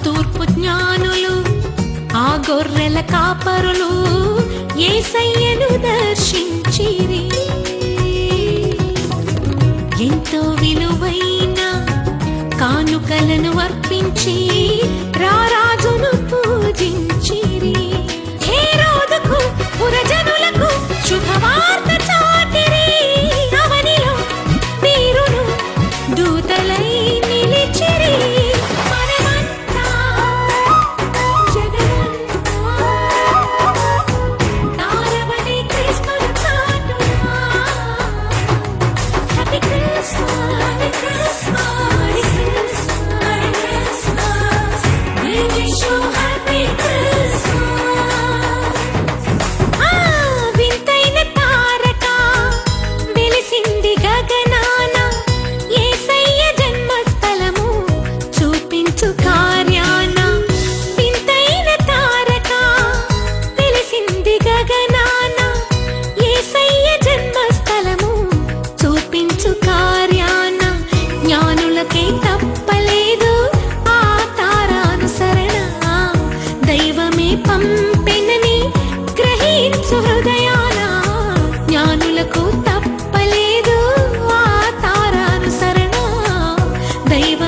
తూర్పు జ్ఞానులు ఆ గొర్రెల కాపరులు యేసయ్యను దర్శించిరి. ఎంతో విలువైన కానుకలను అర్పించి రారాజును పూజించిరి. హేరోదుకు పురజనులకు శుభవార్త చాటిరి. అవనిలో వీరును దూతలై నిలిచిరి. మనమంతా జగమంతా తారవని క్రీస్తును చాటుమా. Happy Christmas, happy Christmas, happy Christmas, we wish you happy Christmas. వింతైన తారక వెలిసింది గగనాన, యేసయ్య జన్మస్థలము చూపించు కార్యాన. వింతైన తారక వెలిసింది గగనాన, యేసయ్య జన్మస్థలము చూపించు కార్యాన. జ్ఞానులకై తప్పలేదు ఆ తారానుసరణ, దైవమే పంపెనని గ్రహించు హృదయాన. జ్ఞానులకు తప్పలేదు ఆ తారానుసరణ, దైవ